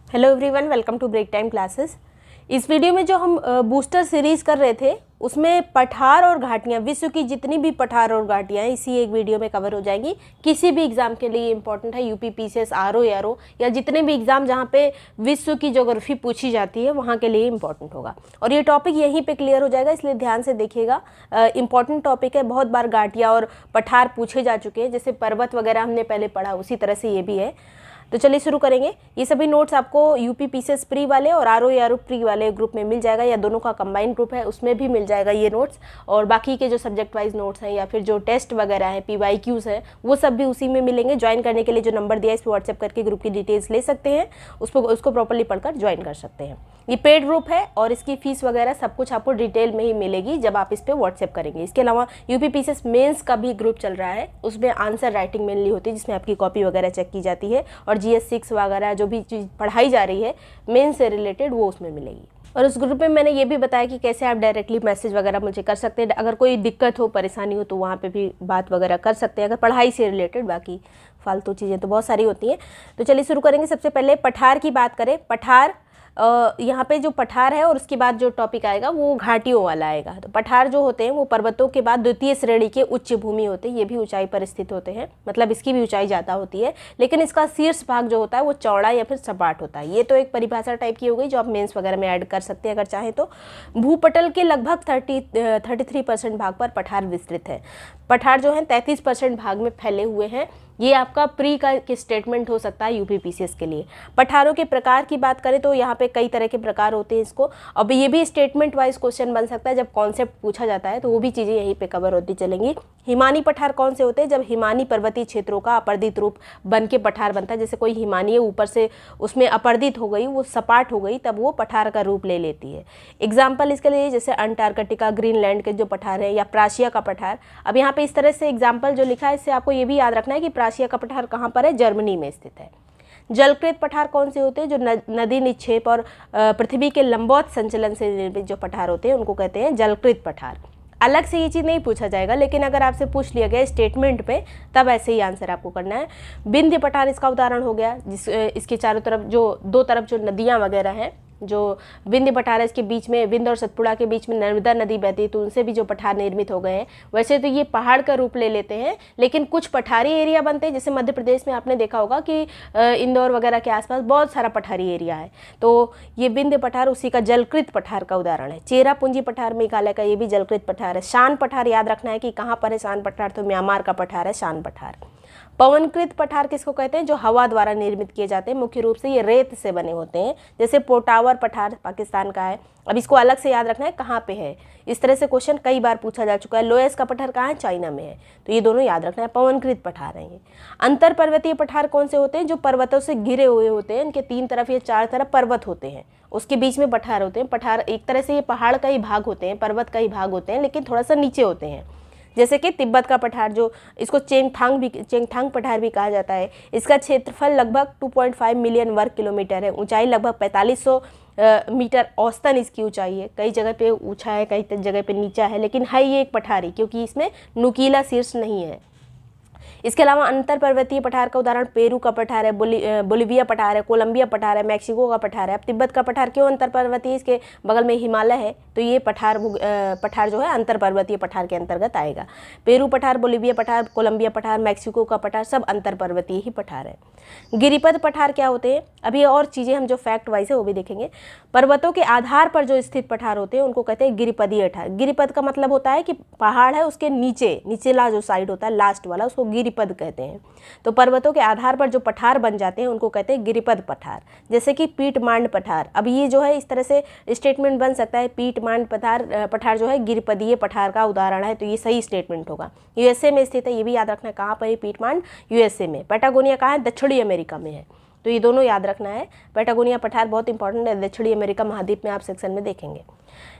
Hello everyone, welcome to break time classes. इस video में जो हम बूस्टर सीरीज़ कर रहे थे उसमें पठार और घाटियाँ, विश्व की जितनी भी पठार और घाटियाँ हैं इसी एक वीडियो में कवर हो जाएंगी। किसी भी एग्ज़ाम के लिए इंपॉर्टेंट है, यूपी पीसीएस, आरओ एआरओ या जितने भी एग्ज़ाम जहाँ पे विश्व की ज्योग्राफी पूछी जाती है वहाँ के लिए इंपॉर्टेंट होगा। और ये टॉपिक यहीं पे क्लियर हो जाएगा, इसलिए ध्यान से देखिएगा। इंपॉर्टेंट टॉपिक है, बहुत बार घाटियाँ और पठार पूछे जा चुके हैं, जैसे पर्वत वगैरह हमने पहले पढ़ा उसी तरह से ये भी है। तो चलिए शुरू करेंगे। ये सभी नोट्स आपको यूपी पीसीएस प्री वाले और आरओ एआरओ प्री वाले ग्रुप में मिल जाएगा, या दोनों का कंबाइंड ग्रुप है उसमें भी मिल जाएगा ये नोट्स। और बाकी के जो सब्जेक्ट वाइज नोट्स हैं या फिर जो टेस्ट वगैरह हैं, पीवाईक्यूज हैं, वो सब भी उसी में मिलेंगे। ज्वाइन करने के लिए जो नंबर दिया है इस पर व्हाट्सएप करके ग्रुप की डिटेल्स ले सकते हैं, उसको प्रॉपर्ली पढ़कर ज्वाइन कर सकते हैं। ये पेड ग्रुप है और इसकी फीस वगैरह सब कुछ आपको डिटेल में ही मिलेगी जब आप इस पर व्हाट्सएप करेंगे। इसके अलावा यूपी पीसीएस मेंस का भी ग्रुप चल रहा है, उसमें आंसर राइटिंग मेनली होती है जिसमें आपकी कॉपी वगैरह चेक की जाती है, और GS 6 वगैरह जो भी चीज़ पढ़ाई जा रही है मेंस से रिलेटेड वो उसमें मिलेगी। और उस ग्रुप में मैंने ये भी बताया कि कैसे आप डायरेक्टली मैसेज वगैरह मुझे कर सकते हैं, अगर कोई दिक्कत हो, परेशानी हो तो वहाँ पे भी बात वगैरह कर सकते हैं, अगर पढ़ाई से रिलेटेड। बाकी फालतू चीज़ें तो बहुत सारी होती हैं। तो चलिए शुरू करेंगे। सबसे पहले पठार की बात करें। पठार यहाँ पे जो पठार है और उसके बाद जो टॉपिक आएगा वो घाटियों वाला आएगा। तो पठार जो होते हैं वो पर्वतों के बाद द्वितीय श्रेणी के उच्च भूमि होते हैं, ये भी ऊंचाई पर स्थित होते हैं, मतलब इसकी भी ऊंचाई ज़्यादा होती है, लेकिन इसका शीर्ष भाग जो होता है वो चौड़ा या फिर सपाट होता है। ये तो एक परिभाषा टाइप की हो गई जो आप मेंस वगैरह में ऐड कर सकते हैं अगर चाहें तो। भूपटल के लगभग 33% भाग पर पठार विस्तृत है। पठार जो है 33% भाग में फैले हुए हैं। ये आपका प्री का स्टेटमेंट हो सकता है यूपी पीसीएस के लिए। पठारों के प्रकार की बात करें तो यहाँ पे कई तरह के प्रकार होते हैं इसको। अब ये भी स्टेटमेंट वाइज क्वेश्चन बन सकता है, जब कॉन्सेप्ट पूछा जाता है तो वो भी चीज़ें यहीं पे कवर होती चलेंगी। हिमानी पठार कौन से होते हैं? जब हिमानी पर्वतीय क्षेत्रों का अपर्दित रूप बन के पठार बनता है, जैसे कोई हिमानी है ऊपर से उसमें अपर्दित हो गई, वो सपाट हो गई, तब वो पठार का रूप ले लेती है। एग्जाम्पल इसके लिए जैसे अंटार्कटिका, ग्रीनलैंड के जो पठार है, या प्राशिया का पठार। अब यहाँ पे इस तरह से एग्जाम्पल जो लिखा है इससे आपको ये भी याद रखना है कि प्राशिया का पठार कहाँ पर है? जर्मनी में स्थित है। जलकृत पठार कौन से होते हैं? जो नदी निक्षेप और पृथ्वी के लंबवत संचलन से निर्मित जो पठार होते हैं उनको कहते हैं जलकृत पठार। अलग से ये चीज़ नहीं पूछा जाएगा, लेकिन अगर आपसे पूछ लिया गया स्टेटमेंट पे तब ऐसे ही आंसर आपको करना है। विंध्य पठार इसका उदाहरण हो गया, इसके चारों तरफ जो दो तरफ जो नदियाँ वगैरह हैं, जो विंध्य पठार है इसके बीच में, विंध्य और सतपुड़ा के बीच में नर्मदा नदी बहती है, तो उनसे भी जो पठार निर्मित हो गए हैं। वैसे तो ये पहाड़ का रूप ले लेते हैं, लेकिन कुछ पठारी एरिया बनते हैं, जैसे मध्य प्रदेश में आपने देखा होगा कि इंदौर वगैरह के आसपास बहुत सारा पठारी एरिया है, तो ये विंध्य पठार उसी का जलकृत पठार का उदाहरण है। चेरापूंजी पठार मेघालय का, ये भी जलकृत पठार है। शान पठार याद रखना है कि कहाँ पर है शान पठार, तो म्यांमार का पठार है शान पठार। पवनकृत पठार किसको कहते हैं? जो हवा द्वारा निर्मित किए जाते हैं, मुख्य रूप से ये रेत से बने होते हैं, जैसे पोटावर पठार पाकिस्तान का है। अब इसको अलग से याद रखना है कहाँ पे है, इस तरह से क्वेश्चन कई बार पूछा जा चुका है। लोयस का पठार कहाँ है? चाइना में है, तो ये दोनों याद रखना है, पवनकृत पठार है ये। अंतर पर्वतीय पठार कौन से होते हैं? जो पर्वतों से घिरे हुए होते हैं, इनके 3 तरफ या 4 तरफ पर्वत होते हैं, उसके बीच में पठार होते हैं। पठार एक तरह से ये पहाड़ का ही भाग होते हैं, पर्वत का ही भाग होते हैं, लेकिन थोड़ा सा नीचे होते हैं। जैसे कि तिब्बत का पठार, जो इसको चेंगथांग पठार भी कहा जाता है। इसका क्षेत्रफल लगभग 2.5 मिलियन वर्ग किलोमीटर है। ऊंचाई लगभग 4500 मीटर औसतन इसकी ऊंचाई है। कई जगह पे ऊंचा है, कई जगह पे नीचा है, लेकिन है ये एक पठारी, क्योंकि इसमें नुकीला शीर्ष नहीं है। इसके अलावा अंतर पर्वतीय पठार का उदाहरण पेरू का पठार है, बोलिविया पठार है, कोलंबिया पठार है, मैक्सिको का पठार है। अब तिब्बत का पठार क्यों अंतर पर्वतीय? इसके बगल में हिमालय है, तो ये पठार जो है अंतर पर्वतीय पठार के अंतर्गत आएगा। पेरू पठार, बोलिविया पठार, कोलंबिया पठार, मैक्सिको का पठार सब अंतर पर्वतीय ही पठार है। गिरिपद पठार क्या होते हैं? अभी और चीज़ें हम जो फैक्ट वाइज है वो भी देखेंगे। पर्वतों के आधार पर जो स्थित पठार होते हैं उनको कहते हैं गिरिपदीय पठार। गिरिपद का मतलब होता है कि पहाड़ है उसके नीचेला जो साइड होता है लास्ट वाला, उसको गिरिपद कहते हैं। तो पर्वतों के आधार पर जो पठार बन जाते हैं उनको कहते हैं गिरिपद पठार। जैसे कि पीठमांड पठार, अब ये जो है इस तरह से स्टेटमेंट बन सकता है, पीठमांड पठार जो है गिरिपदीय पठार का उदाहरण है, तो ये सही स्टेटमेंट होगा। यूएसए में स्थित है, ये भी याद रखना है कहाँ पर है पीठमांड? यूएसए में। पैटागोनिया कहाँ है? दक्षिणी अमेरिका में है, तो ये दोनों याद रखना है। पैटागोनिया पठार बहुत इंपॉर्टेंट है, दक्षिणी अमेरिका महाद्वीप में आप सेक्शन में देखेंगे।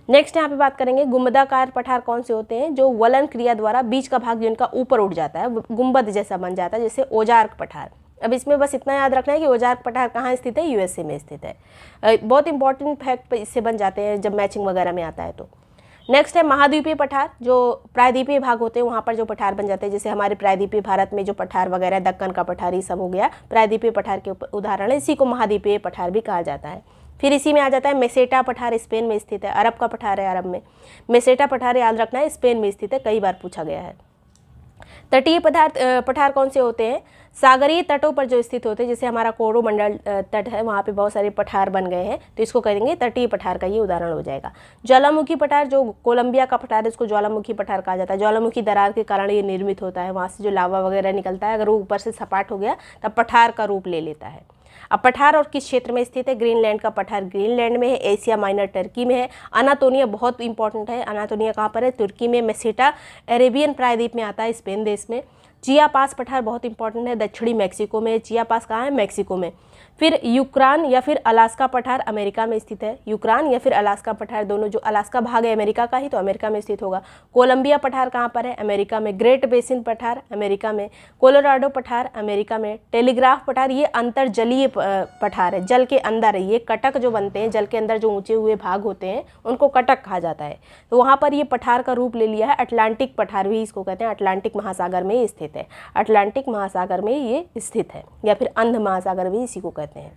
नेक्स्ट यहाँ पे बात करेंगे गुंबदाकार पठार कौन से होते हैं? जो वलन क्रिया द्वारा बीच का भाग जिनका ऊपर उठ जाता है, गुंबद जैसा बन जाता है, जैसे ओजार्क पठार। अब इसमें बस इतना याद रखना है कि ओजार्क पठार कहाँ स्थित है? यूएसए में स्थित है। बहुत इंपॉर्टेंट फैक्ट इससे बन जाते हैं जब मैचिंग वगैरह में आता है तो। नेक्स्ट है महाद्वीपीय पठार, जो प्रायद्वीपीय भाग होते हैं वहाँ पर जो पठार बन जाते हैं, जैसे हमारे प्रायद्वीपीय भारत में जो पठार वगैरह, दक्कन का पठार, ये सब हो गया प्रायद्वीपीय पठार के उदाहरण है, इसी को महाद्वीपीय पठार भी कहा जाता है। फिर इसी में आ जाता है मेसेटा पठार, स्पेन में स्थित है, अरब का पठार है, अरब में। मेसेटा पठार याद रखना है, स्पेन में स्थित है, कई बार पूछा गया है। तटीय पठार कौन से होते हैं? सागरीय तटों पर जो स्थित होते हैं, जैसे हमारा कोरोमंडल तट है, वहाँ पे बहुत सारे पठार बन गए हैं, तो इसको कहेंगे तटीय पठार का ये उदाहरण हो जाएगा। ज्वालामुखी पठार, जो कोलंबिया का पठार है, इसको ज्वालामुखी पठार कहा जाता है। ज्वालामुखी दरार के कारण ये निर्मित होता है, वहाँ से जो लावा वगैरह निकलता है, अगर वो ऊपर से सपाट हो गया तब पठार का रूप ले लेता है। अब पठार और किस क्षेत्र में स्थित है? ग्रीनलैंड का पठार ग्रीनलैंड में है, एशिया माइनर टर्की में है। अनातोलिया बहुत इंपॉर्टेंट है, अनातोलिया कहाँ पर है? तुर्की में। मेसेटा अरेबियन प्रायद्वीप में आता है, स्पेन देश में। चियापास पठार बहुत इंपॉर्टेंट है, दक्षिणी मैक्सिको में। चियापास कहाँ है? मैक्सिको में। फिर यूक्रान या फिर अलास्का पठार अमेरिका में स्थित है। यूक्रान या फिर अलास्का पठार दोनों, जो अलास्का भाग है अमेरिका का ही, तो अमेरिका में स्थित होगा। कोलंबिया पठार कहाँ पर है? अमेरिका में। ग्रेट बेसिन पठार अमेरिका में। कोलोराडो पठार अमेरिका में। टेलीग्राफ पठार ये अंतर्जलीय पठार है, जल के अंदर है। ये कटक जो बनते हैं, जल के अंदर जो ऊंचे हुए भाग होते हैं उनको कटक कहा जाता है। तो वहाँ पर ये पठार का रूप ले लिया है। अटलांटिक पठार भी इसको कहते हैं, अटलांटिक महासागर में स्थित है। अटलांटिक महासागर में ये स्थित है, या फिर अंध महासागर भी इसी को कहते हैं,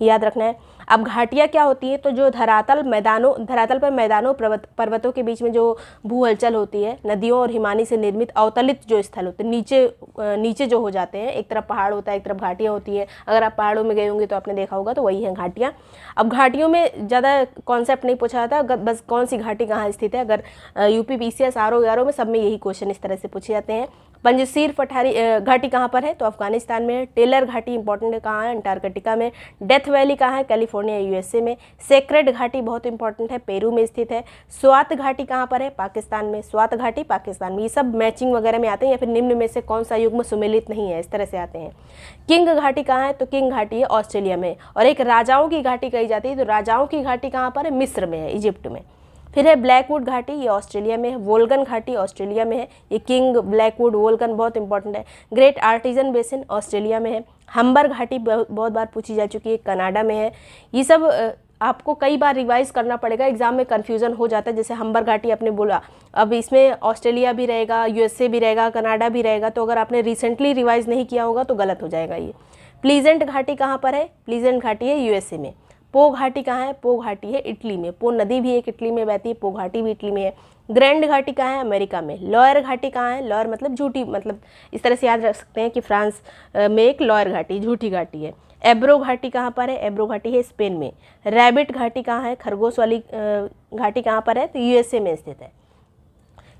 याद रखना है। अब घाटियाँ क्या होती है? तो जो धरातल पर मैदानों पर्वतों के बीच में जो भू हलचल होती है, नदियों और हिमानी से निर्मित अवतलित जो स्थल होते हैं, नीचे जो हो जाते हैं, एक तरफ पहाड़ होता है, एक तरफ घाटियाँ होती है। अगर आप पहाड़ों में गए होंगे तो आपने देखा होगा, तो वही है घाटियाँ। अब घाटियों में ज़्यादा कॉन्सेप्ट नहीं पूछा जाता, बस कौन सी घाटी कहाँ स्थित है। अगर यूपी PCS RO में सब में यही क्वेश्चन इस तरह से पूछे जाते हैं। पंजसीर घाटी कहाँ पर है? तो अफगानिस्तान में है। टेलर घाटी इंपॉर्टेंट है, कहाँ है? अंटार्कटिका में। डेथ वैली कहाँ है? कैलिफोर्निया USA में। सेक्रेड घाटी बहुत इंपॉर्टेंट है, पेरू में स्थित है। स्वात घाटी कहाँ पर है? पाकिस्तान में। स्वात घाटी पाकिस्तान में। ये सब मैचिंग वगैरह में आते हैं, या फिर निम्न में से कौन सा युग्म सुमेलित नहीं है, इस तरह से आते हैं। किंग घाटी कहाँ है? तो किंग घाटी है ऑस्ट्रेलिया में। और एक राजाओं की घाटी कही जाती है, तो राजाओं की घाटी कहाँ पर है? मिस्र में है, इजिप्ट में। फिर है ब्लैकवुड घाटी, ये ऑस्ट्रेलिया में है। वोल्गन घाटी ऑस्ट्रेलिया में है। ये किंग, ब्लैकवुड, वोल्गन बहुत इंपॉर्टेंट है। ग्रेट आर्टिजन बेसिन ऑस्ट्रेलिया में है। हम्बर घाटी बहुत बार पूछी जा चुकी है, कनाडा में है। ये सब आपको कई बार रिवाइज करना पड़ेगा, एग्जाम में कन्फ्यूजन हो जाता है। जैसे हम्बर घाटी आपने बोला, अब इसमें ऑस्ट्रेलिया भी रहेगा, USA भी रहेगा, कनाडा भी रहेगा, तो अगर आपने रिसेंटली रिवाइज नहीं किया होगा तो गलत हो जाएगा ये। प्लीजेंट घाटी कहाँ पर है? प्लीजेंट घाटी है USA में। पो घाटी कहाँ है? पो घाटी है इटली में। पो नदी भी एक इटली में बहती है, पो घाटी भी इटली में है। ग्रैंड घाटी कहाँ है? अमेरिका में। लॉयर घाटी कहाँ है? लॉयर मतलब झूठी, मतलब इस तरह से याद रख सकते हैं कि फ्रांस में एक लॉयर घाटी, झूठी घाटी है। एब्रो घाटी कहाँ पर है? एब्रो घाटी है स्पेन में। रैबिट घाटी कहाँ है? खरगोश वाली घाटी कहाँ पर है? तो USA में स्थित है।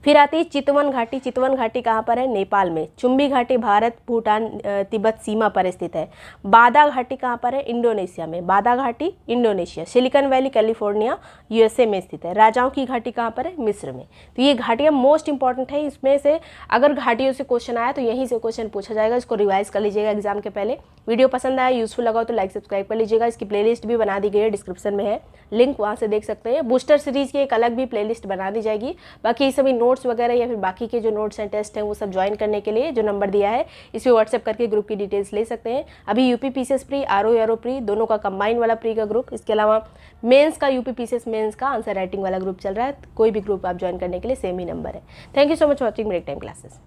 फिर आती है चितवन घाटी। चितवन घाटी कहाँ पर है? नेपाल में। चुम्बी घाटी भारत, भूटान, तिब्बत सीमा पर स्थित है। बादा घाटी कहाँ पर है? इंडोनेशिया में। बादा घाटी Indonesia. Silicon valley California USA में स्थित है। राजाओं की घाटी कहाँ पर है? मिस्र में। तो ये घाटियाँ मोस्ट इंपॉर्टेंट है। इसमें से अगर घाटियों से क्वेश्चन आया तो यहीं से क्वेश्चन पूछा जाएगा, इसको रिवाइज कर लीजिएगा एग्जाम के पहले। वीडियो पसंद आया, यूजफुल लगा तो लाइक सब्सक्राइब कर लीजिएगा। इसकी प्लेलिस्ट भी बना दी गई है, डिस्क्रिप्शन में है लिंक, वहाँ से देख सकते हैं। बूस्टर सीरीज की एक अलग भी प्लेलिस्ट बना दी जाएगी। बाकी सभी नोट्स वगैरह या फिर बाकी के जो नोट्स एंड टेस्ट हैं वो सब ज्वाइन करने के लिए जो नंबर दिया है इस पर व्हाट्सएप करके ग्रुप की डिटेल्स ले सकते हैं। अभी UP PCS pre, RO pre दोनों का कंबाइन वाला प्री का ग्रुप, इसके अलावा मेंस का UP PCS मेंस का आंसर राइटिंग वाला ग्रुप चल रहा है। कोई भी ग्रुप आप ज्वाइन करने के लिए सेम ही नंबर है। Thank you so much watching break time classes.